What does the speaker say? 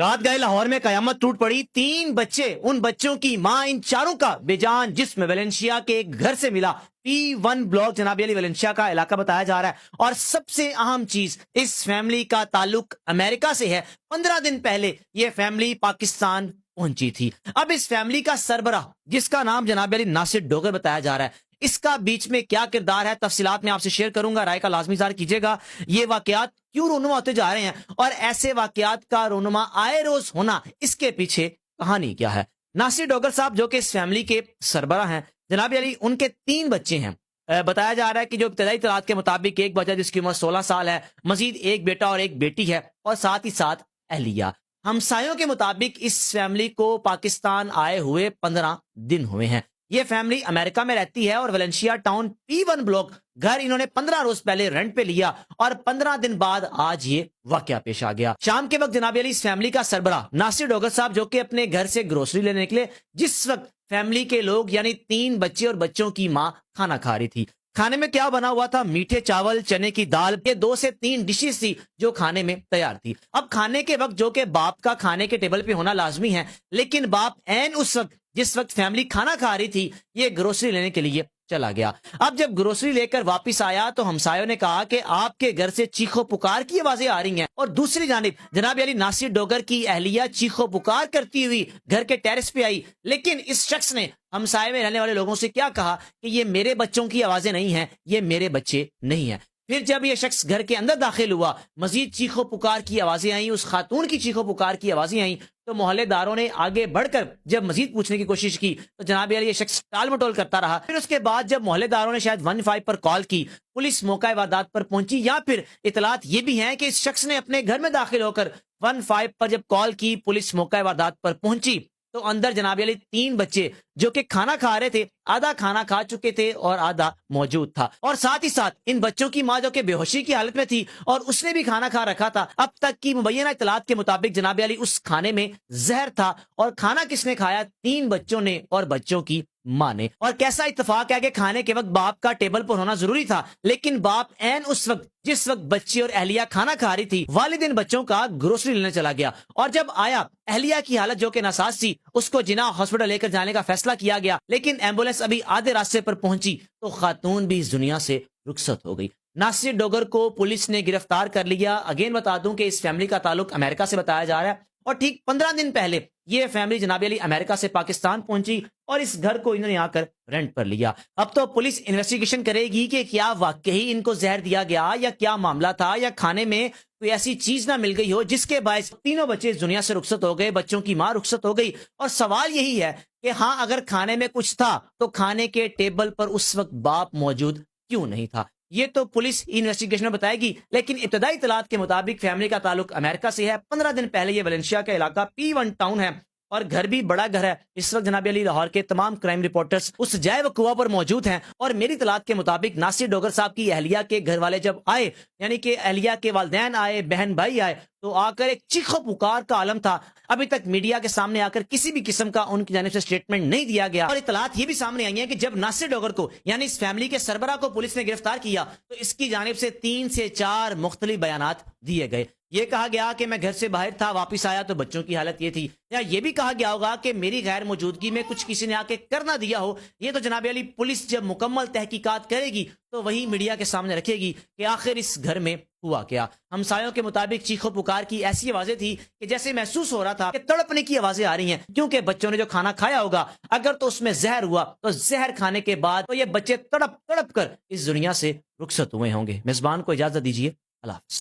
رات گئے لاہور میں قیامت ٹوٹ پڑی، 3 بچے، ان بچوں کی ماں، ان چاروں کا بے جان جسم ویلنشیا کے ایک گھر سے ملا۔ P1 بلاک جناب علی ویلنشیا کا علاقہ بتایا جا رہا ہے، اور سب سے اہم چیز، اس فیملی کا تعلق امریکہ سے ہے۔ 15 دن پہلے یہ فیملی پاکستان پہنچی تھی۔ اب اس فیملی کا سربراہ، جس کا نام جناب علی ناصر ڈوگر بتایا جا رہا ہے، اس کا بیچ میں کیا کردار ہے، تفصیلات میں آپ سے شیئر کروں گا، رائے کا لازمی اظہار کیجیے گا۔ یہ واقعات کیوں رونما ہوتے جا رہے ہیں، اور ایسے واقعات کا رونما آئے روز ہونا، اس کے پیچھے کہانی کیا ہے؟ ناصر ڈوگر صاحب جو کہ اس فیملی کے سربراہ ہیں جناب علی، ان کے 3 بچے ہیں۔ بتایا جا رہا ہے کہ جو ابتدائی اطلاعات کے مطابق ایک بچہ جس کی عمر 16 سال ہے، مزید ایک بیٹا اور ایک بیٹی ہے، اور ساتھ ہی ساتھ اہلیہ۔ ہمسایوں کے مطابق اس فیملی کو پاکستان آئے ہوئے 15 دن ہوئے ہیں۔ یہ فیملی امریکہ میں رہتی ہے، اور ویلنشیا ٹاؤن P1 بلاک گھر انہوں نے 15 روز پہلے رینٹ پہ لیا، اور 15 دن بعد آج یہ واقعہ پیش آ گیا۔ شام کے وقت جناب علی اس فیملی کا سربراہ ناصر ڈوگر صاحب جو کہ اپنے گھر سے گروسری لینے نکلے، جس وقت فیملی کے لوگ یعنی 3 بچے اور بچوں کی ماں کھانا کھا رہی تھی۔ کھانے میں کیا بنا ہوا تھا؟ میٹھے چاول، چنے کی دال، یہ 2 سے 3 ڈشز تھی جو کھانے میں تیار تھی۔ اب کھانے کے وقت جو کہ باپ کا کھانے کے ٹیبل پہ ہونا لازمی ہے، لیکن باپ عین اس وقت جس وقت فیملی کھانا کھا رہی تھی، یہ گروسری لینے کے لیے چلا گیا۔ اب جب گروسری لے کر واپس آیا تو ہمسایوں نے کہا کہ آپ کے گھر سے چیخو پکار کی آوازیں آ رہی ہیں، اور دوسری جانب جناب علی ناصر ڈوگر کی اہلیہ چیخو پکار کرتی ہوئی گھر کے ٹیرس پہ آئی، لیکن اس شخص نے ہمسائے میں رہنے والے لوگوں سے کیا کہا کہ یہ میرے بچوں کی آوازیں نہیں ہیں، یہ میرے بچے نہیں ہیں۔ پھر جب یہ شخص گھر کے اندر داخل ہوا، مزید چیخو پکار کی آوازیں آئیں، اس خاتون کی چیخو پکار کی آوازیں آئیں، تو محلے داروں نے آگے بڑھ کر جب مزید پوچھنے کی کوشش کی تو جناب علی یہ شخص ٹال مٹول کرتا رہا۔ پھر اس کے بعد جب محلے داروں نے شاید 15 پر کال کی، پولیس موقع واردات پر پہنچی، یا پھر اطلاعات یہ بھی ہیں کہ اس شخص نے اپنے گھر میں داخل ہو کر 15 پر جب کال کی، پولیس موقع واردات پر پہنچی تو اندر جناب علی 3 بچے جو کہ کھانا کھا رہے تھے، آدھا کھانا کھا چکے تھے اور آدھا موجود تھا، اور ساتھ ہی ساتھ ان بچوں کی ماں جو کہ بے ہوشی کی حالت میں تھی اور اس نے بھی کھانا کھا رکھا تھا۔ اب تک کی مبینہ اطلاعات کے مطابق جناب علی اس کھانے میں زہر تھا، اور کھانا کس نے کھایا؟ 3 بچوں نے اور بچوں کی ماں نے۔ اور کیسا اتفاق ہے کہ کھانے کے وقت باپ کا ٹیبل پر ہونا ضروری تھا، لیکن باپ عین اس وقت جس وقت بچی اور اہلیہ کھانا کھا رہی تھی، والد ان بچوں کا گروسری لینے چلا گیا، اور جب آیا اہلیہ کی حالت جو کہ ناساز تھی، اس کو جناح ہاسپٹل لے کر جانے کا فیصلہ کیا گیا، لیکن ایمبولینس ابھی آدھے راستے پر پہنچی تو خاتون بھی اس دنیا سے رخصت ہو گئی۔ ناصر ڈوگر کو پولیس نے گرفتار کر لیا۔ اگین بتا دوں کہ اس فیملی کا تعلق امریکہ سے بتایا جا رہا ہے، اور ٹھیک 15 دن پہلے یہ فیملی جناب علی امریکہ سے پاکستان پہنچی، اور اس گھر کو انہوں نے آ کر رینٹ پر لیا۔ اب تو پولیس انویسٹیگیشن کرے گی کہ کیا واقعی ان کو زہر دیا گیا، یا کیا معاملہ تھا، یا کھانے میں کوئی ایسی چیز نہ مل گئی ہو جس کے باعث تینوں بچے اس دنیا سے رخصت ہو گئے، بچوں کی ماں رخصت ہو گئی۔ اور سوال یہی ہے کہ ہاں، اگر کھانے میں کچھ تھا تو کھانے کے ٹیبل پر اس وقت باپ موجود کیوں نہیں تھا؟ یہ تو پولیس انویسٹیگیشن میں بتائے گی، لیکن ابتدائی اطلاعات کے مطابق فیملی کا تعلق امریکہ سے ہے۔ 15 دن پہلے یہ ویلنشیا کا علاقہ P1 ٹاؤن ہے، اور گھر بھی بڑا گھر ہے۔ اس وقت جناب علی لاہور کے تمام کرائم رپورٹرز اس جائے وقوع پر موجود ہیں، اور میری اطلاعات کے مطابق ناصر ڈوگر صاحب کی اہلیہ کے گھر والے جب آئے، یعنی کہ اہلیہ کے والدین آئے، بہن بھائی آئے، تو آ کر ایک چیخو پکار کا عالم تھا۔ ابھی تک میڈیا کے سامنے آ کر کسی بھی قسم کا ان کی جانب سے سٹیٹمنٹ نہیں دیا گیا، اور اطلاعات یہ بھی سامنے آئی ہیں کہ جب ناصر ڈوگر کو یعنی اس فیملی کے سربراہ کو پولیس نے گرفتار کیا تو اس کی جانب سے 3 سے 4 مختلف بیانات دیے گئے۔ یہ کہا گیا کہ میں گھر سے باہر تھا، واپس آیا تو بچوں کی حالت یہ تھی، یا یہ بھی کہا گیا ہوگا کہ میری غیر موجودگی میں کچھ کسی نے آ کے کر نہ دیا ہو۔ یہ تو جناب علی پولیس جب مکمل تحقیقات کرے گی تو وہی میڈیا کے سامنے رکھے گی کہ آخر اس گھر میں ہوا کیا۔ ہمسایوں کے مطابق چیخو پکار کی ایسی آوازیں تھی کہ جیسے محسوس ہو رہا تھا کہ تڑپنے کی آوازیں آ رہی ہیں، کیونکہ بچوں نے جو کھانا کھایا ہوگا اگر تو اس میں زہر ہوا تو زہر کھانے کے بعد تو یہ بچے تڑپ تڑپ کر اس دنیا سے رخصت ہوئے ہوں گے۔ میزبان کو اجازت دیجیے، اللہ حافظ۔